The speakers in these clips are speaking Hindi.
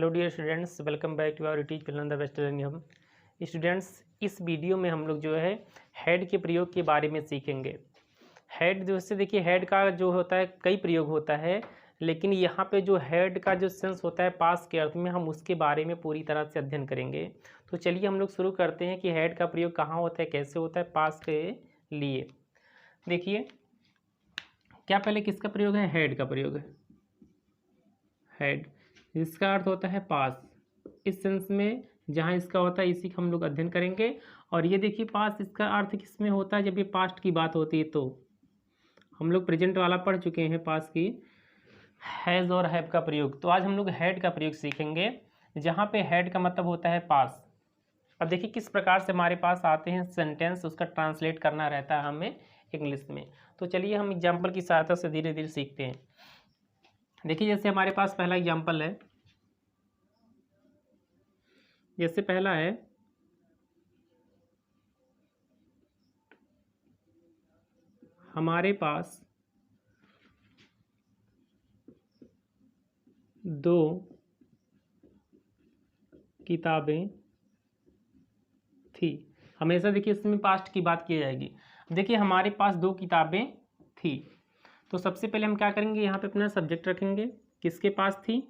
Hello dear students, welcome back to our teach film the best learning हम स्टूडेंट्स। इस वीडियो में हम लोग जो है हेड के प्रयोग के बारे में सीखेंगे। हेड जो से देखिए, हेड का जो होता है कई प्रयोग होता है, लेकिन यहाँ पे जो हेड का जो सेंस होता है पास के अर्थ में, हम उसके बारे में पूरी तरह से अध्ययन करेंगे। तो चलिए हम लोग शुरू करते हैं कि हेड का प्रयोग कहाँ होता है, कैसे होता है पास के लिए। देखिए क्या पहले किसका प्रयोग है, हेड का प्रयोग है। हेड जिसका अर्थ होता है पास, इस सेंस में जहाँ इसका होता है इसी का हम लोग अध्ययन करेंगे। और ये देखिए पास, इसका अर्थ किस में होता है, जब ये पास्ट की बात होती है तो हम लोग प्रेजेंट वाला पढ़ चुके हैं पास की, हैज़ और हैव का प्रयोग। तो आज हम लोग हेड का प्रयोग सीखेंगे, जहाँ पे हेड का मतलब होता है पास। अब देखिए किस प्रकार से हमारे पास आते हैं सेंटेंस, उसका ट्रांसलेट करना रहता है हमें इंग्लिश में। तो चलिए हम एग्जाम्पल की सहायता से धीरे धीरे सीखते हैं। देखिए जैसे हमारे पास पहला एग्जाम्पल है, जैसे पहला है हमारे पास 2 किताबें थी। हमेशा देखिए इसमें पास्ट की बात की जाएगी। देखिए हमारे पास 2 किताबें थी, तो सबसे पहले हम क्या करेंगे, यहाँ पे अपना सब्जेक्ट रखेंगे। किसके पास थी,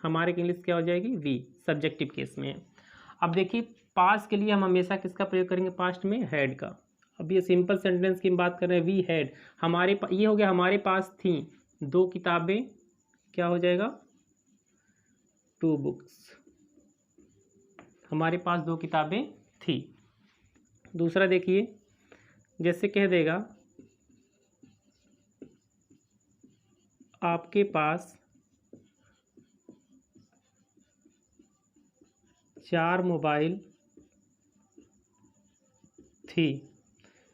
हमारे इंग्लिश क्या हो जाएगी, वी, सब्जेक्टिव केस में। अब देखिए पास के लिए हम हमेशा किसका प्रयोग करेंगे, पास्ट में हेड का। अब ये सिंपल सेंटेंस की बात कर रहे हैं, वी हैड, ये हो गया हमारे पास थी 2 किताबें, क्या हो जाएगा, 2 बुक्स। हमारे पास 2 किताबें थी। दूसरा देखिए, जैसे कह देगा आपके पास 4 मोबाइल थी।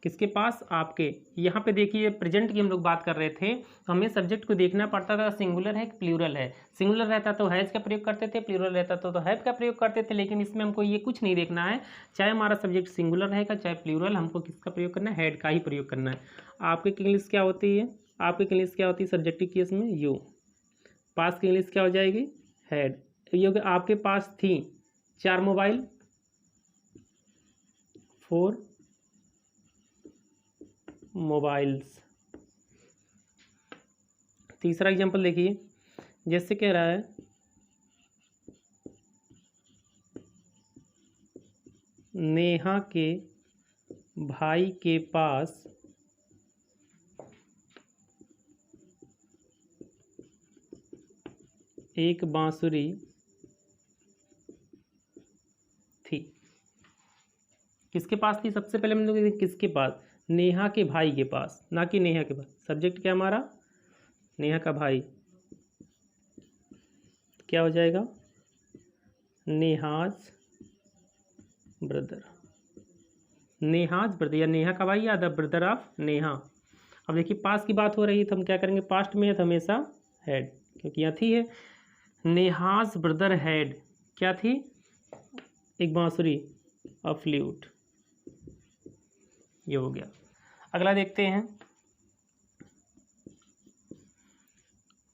किसके पास, आपके। यहाँ पे देखिए प्रेजेंट की हम लोग बात कर रहे थे, तो हमें सब्जेक्ट को देखना पड़ता था सिंगुलर है कि प्लूरल है। सिंगुलर रहता तो हैज़ का प्रयोग करते थे, प्लूरल रहता तो हैव का प्रयोग करते थे। लेकिन इसमें हमको ये कुछ नहीं देखना है, चाहे हमारा सब्जेक्ट सिंगुलर रहेगा चाहे प्लूरल, हमको किसका प्रयोग करना है, हेड का ही प्रयोग करना है। आपके इंग्लिश क्या होती है, आपकी इंग्लिश क्या होती है सब्जेक्टिव केस में, यू। पास की इंग्लिश क्या हो जाएगी, हेड। ये आपके पास थी 4 मोबाइल, 4 मोबाइल्स। तीसरा एग्जांपल देखिए, जैसे कह रहा है नेहा के भाई के पास एक बांसुरी थी। किसके पास थी, सबसे पहले हम लोग किसके पास, नेहा के भाई के पास, ना कि नेहा के पास। सब्जेक्ट क्या हमारा, नेहा का भाई, क्या हो जाएगा, नेहाज ब्रदर। नेहाज ब्रदर, या नेहा का भाई या द ब्रदर ऑफ नेहा। अब देखिए पास की बात हो रही है तो हम क्या करेंगे, पास्ट में है तो हमेशा हैड, क्योंकि यहाँ थी है। नेहाज ब्रदर हैड क्या थी, एक बांसुरी, अ फ्लूट। ये हो गया। अगला देखते हैं,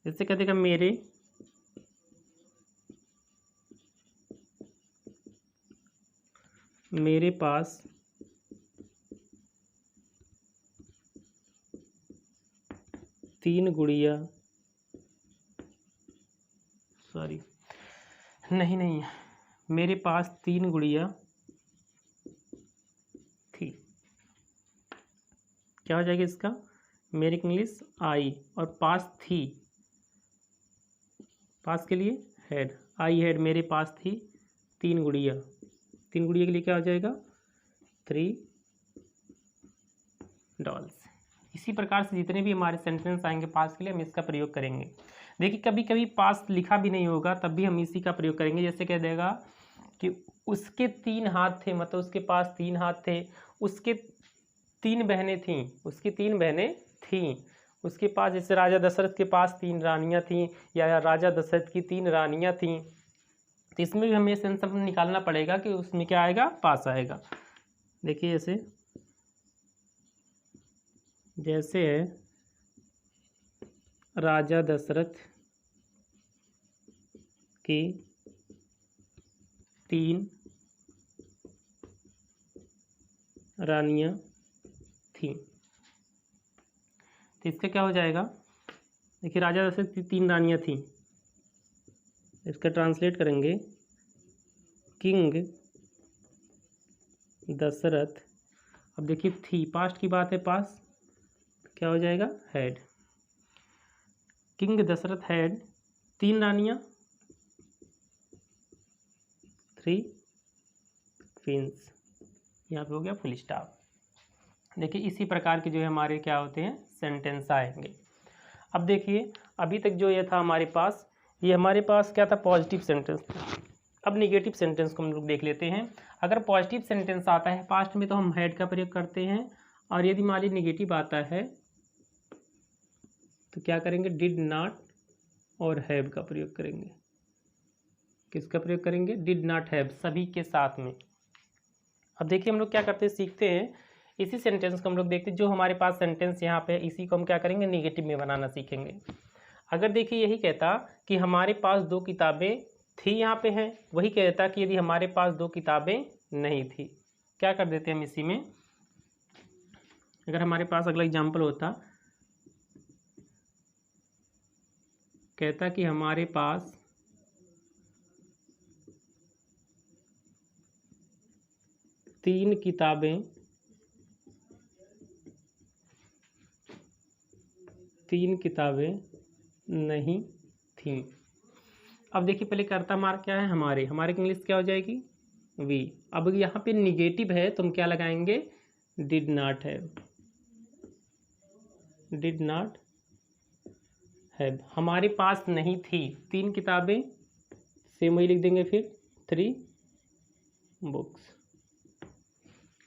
जैसे कहते हैं मेरे पास 3 गुड़िया, सॉरी नहीं, मेरे पास 3 गुड़िया थी। क्या हो जाएगा इसका, मेरी इंग्लिश आई, और पास थी, पास के लिए हैड, आई हैड, मेरे पास थी 3 गुड़िया। 3 गुड़िया के लिए क्या हो जाएगा, 3 डॉल्स। इसी प्रकार से जितने भी हमारे सेंटेंस आएंगे पास के लिए, हम इसका प्रयोग करेंगे। देखिए कभी कभी पास लिखा भी नहीं होगा, तब भी हम इसी का प्रयोग करेंगे। जैसे कह देगा कि उसके 3 हाथ थे, मतलब उसके पास 3 हाथ थे। उसके 3 बहनें थीं, उसकी 3 बहनें थीं। उसके पास, जैसे राजा दशरथ के पास 3 रानियां थीं, या राजा दशरथ की 3 रानियां थीं। तो इसमें भी हमें ये सेंस निकालना पड़ेगा कि उसमें क्या आएगा, पास आएगा। देखिए जैसे है राजा दशरथ कि 3 रानियां थीं। तो इसका क्या हो जाएगा, देखिए राजा दशरथ की 3 रानियां थीं, इसका ट्रांसलेट करेंगे किंग दशरथ। अब देखिए थी पास्ट की बात है, पास क्या हो जाएगा, हैड। किंग दशरथ हैड 3 रानियां, 3 क्वींस। यहाँ पे हो गया फुल स्टॉप। देखिए इसी प्रकार के जो है हमारे क्या होते हैं, सेंटेंस आएंगे। अब देखिए अभी तक जो ये था हमारे पास, ये हमारे पास क्या था, पॉजिटिव सेंटेंस था। अब निगेटिव सेंटेंस को हम लोग देख लेते हैं। अगर पॉजिटिव सेंटेंस आता है पास्ट में तो हम हैड का प्रयोग करते हैं, और यदि मान लीजिए निगेटिव आता है तो क्या करेंगे, डिड नॉट और हैव का प्रयोग करेंगे। किसका प्रयोग करेंगे, डिड नॉट हैव, सभी के साथ में। अब देखिए हम लोग क्या करते हैं, सीखते हैं इसी सेंटेंस को हम लोग देखते हैं, जो हमारे पास सेंटेंस यहाँ पे है इसी को हम क्या करेंगे, निगेटिव में बनाना सीखेंगे। अगर देखिए यही कहता कि हमारे पास 2 किताबें थी, यहाँ पे है, वही कहता कि यदि हमारे पास 2 किताबें नहीं थी, क्या कर देते हम इसी में, अगर हमारे पास अगला एग्जाम्पल होता, कहता कि हमारे पास 3 किताबें नहीं थीं। अब देखिए पहले कर्ता हमारा क्या है, हमारे की इंग्लिश क्या हो जाएगी, वी। अब यहाँ पे निगेटिव है तो हम क्या लगाएंगे, did not have, did not have. हमारे पास नहीं थी 3 किताबें, सेम वही लिख देंगे फिर 3 बुक्स।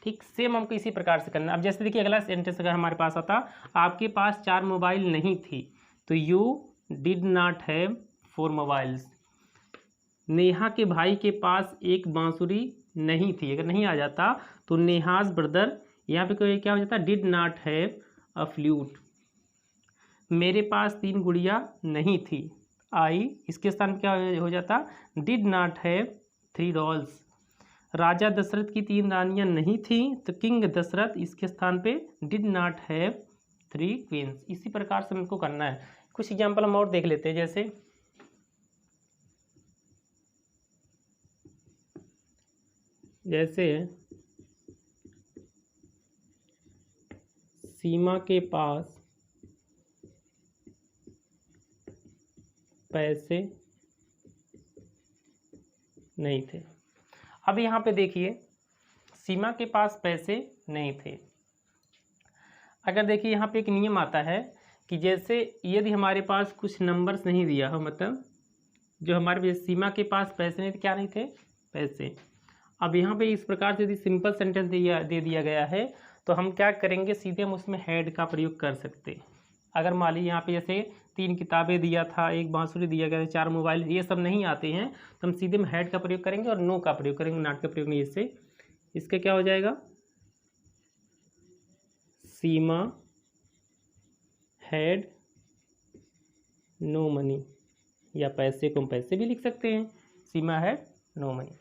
ठीक, सेम हमको इसी प्रकार से करना। अब जैसे देखिए अगला सेंटेंस अगर हमारे पास आता, आपके पास 4 मोबाइल नहीं थी, तो you did not have 4 mobiles. Neha के भाई के पास एक बांसुरी नहीं थी, अगर नहीं आ जाता तो नेहाज ब्रदर, यहाँ पे कोई क्या हो जाता, did not have a flute. मेरे पास 3 गुड़िया नहीं थी, आई, इसके स्थान पर क्या हो जाता, डिड नॉट हैव 3 डॉल्स। राजा दशरथ की 3 रानियां नहीं थी, तो किंग दशरथ इसके स्थान पे डिड नॉट हैव 3 क्वींस। इसी प्रकार से हमको करना है। कुछ एग्जाम्पल हम और देख लेते हैं, जैसे सीमा के पास पैसे नहीं थे। अब यहाँ पे देखिए सीमा के पास पैसे नहीं थे। अगर देखिए यहाँ पे एक नियम आता है कि जैसे यदि हमारे पास कुछ नंबर्स नहीं दिया हो, मतलब जो हमारे सीमा के पास पैसे नहीं थे, क्या नहीं थे, पैसे। अब यहाँ पे इस प्रकार से यदि सिंपल सेंटेंस दे दिया गया है तो हम क्या करेंगे, सीधे हम उसमें हैड का प्रयोग कर सकते। अगर मान लीजिए यहाँ पे जैसे 3 किताबें दिया था, एक बांसुरी दिया गया था, 4 मोबाइल, ये सब नहीं आते हैं तो हम सीधे में हैड का प्रयोग करेंगे और नो का प्रयोग करेंगे, नॉट का प्रयोग नहीं। इससे इसका क्या हो जाएगा, सीमा हैड नो मनी, या पैसे को हम पैसे भी लिख सकते हैं, सीमा हैड नो मनी।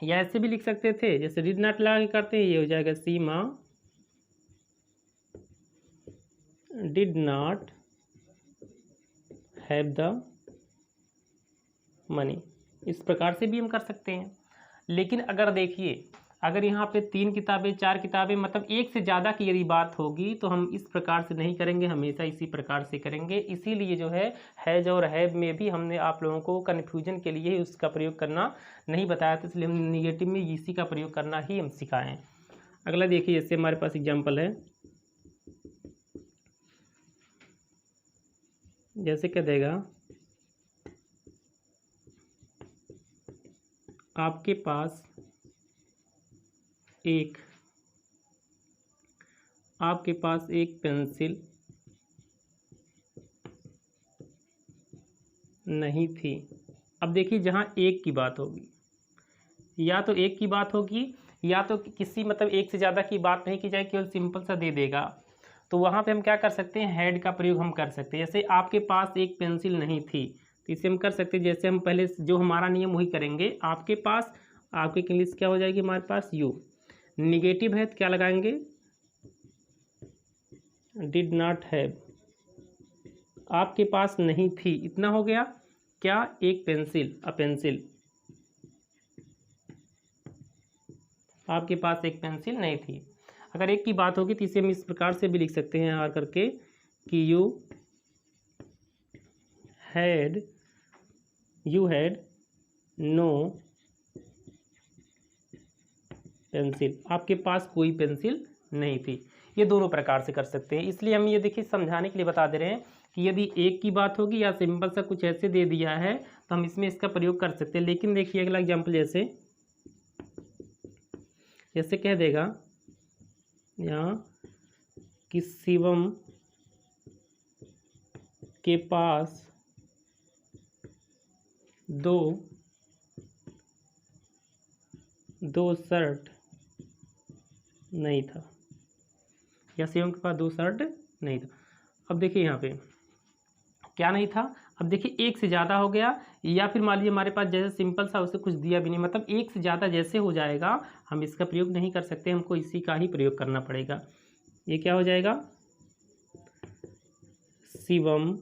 या ऐसे भी लिख सकते थे, जैसे डिड नॉट लगा के करते हैं, ये हो जाएगा Seema did not have the money. इस प्रकार से भी हम कर सकते हैं। लेकिन अगर देखिए अगर यहाँ पे 3 किताबें 4 किताबें, मतलब एक से ज़्यादा की यदि बात होगी तो हम इस प्रकार से नहीं करेंगे, हमेशा इसी प्रकार से करेंगे। इसीलिए जो है हैज और हैव में भी हमने आप लोगों को कन्फ्यूजन के लिए उसका प्रयोग करना नहीं बताया था, इसलिए हम निगेटिव में इसी का प्रयोग करना ही हम सिखाएं। अगला देखिए, जैसे हमारे पास एग्जाम्पल है, जैसे क्या देगा, आपके पास एक पेंसिल नहीं थी। अब देखिए जहाँ एक की बात होगी, या तो एक की बात होगी या तो किसी मतलब एक से ज़्यादा की बात नहीं की जाए, केवल सिंपल सा दे देगा, तो वहाँ पे हम क्या कर सकते हैं, हैड का प्रयोग हम कर सकते हैं। जैसे आपके पास एक पेंसिल नहीं थी, तो इसे हम कर सकते हैं, जैसे हम पहले जो हमारा नियम वही करेंगे। आपके पास आपके इंग्लिश क्या हो जाएगी हमारे पास, यू। निगेटिव है तो क्या लगाएंगे, डिड नॉट हैव। आपके पास नहीं थी, इतना हो गया क्या, एक पेंसिल, अ पेंसिल। आपके पास एक पेंसिल नहीं थी। अगर एक की बात होगी तो इसे हम इस प्रकार से भी लिख सकते हैं आर करके कि यू हैड नो पेंसिल। आपके पास कोई पेंसिल नहीं थी। ये दोनों प्रकार से कर सकते हैं। इसलिए हम ये देखिए समझाने के लिए बता दे रहे हैं कि यदि एक की बात होगी या सिंपल सा कुछ ऐसे दे दिया है तो हम इसमें इसका प्रयोग कर सकते हैं। लेकिन देखिए अगला एग्जाम्पल जैसे कह देगा यहाँ कि शिवम के पास दो शर्ट नहीं था, या शिवम के पास 2 शर्ट नहीं था। अब देखिए यहाँ पे क्या नहीं था। अब देखिए एक से ज़्यादा हो गया, या फिर मान लीजिए हमारे पास जैसे सिंपल सा उसे कुछ दिया भी नहीं, मतलब एक से ज़्यादा जैसे हो जाएगा हम इसका प्रयोग नहीं कर सकते, हमको इसी का ही प्रयोग करना पड़ेगा। ये क्या हो जाएगा, Shivam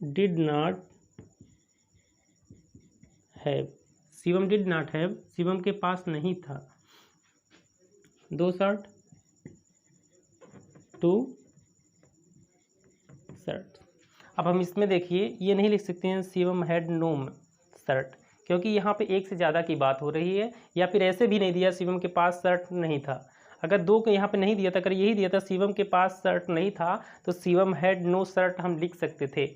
did not have. Shivam did not have, Shivam के पास नहीं था 2 शर्ट, 2 शर्ट। अब हम इसमें देखिए ये नहीं लिख सकते हैं शिवम हैड नो शर्ट, क्योंकि यहाँ पे एक से ज़्यादा की बात हो रही है। या फिर ऐसे भी नहीं दिया शिवम के पास शर्ट नहीं था। अगर 2 के यहाँ पे नहीं दिया था, अगर यही दिया था शिवम के पास शर्ट नहीं था तो शिवम हैड नो शर्ट हम लिख सकते थे।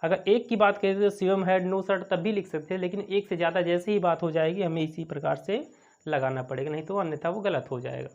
अगर एक की बात करें तो शिवम हैड नो शर्ट तब भी लिख सकते हैं, लेकिन एक से ज़्यादा जैसे ही बात हो जाएगी हमें इसी प्रकार से लगाना पड़ेगा, नहीं तो अन्यथा वो गलत हो जाएगा।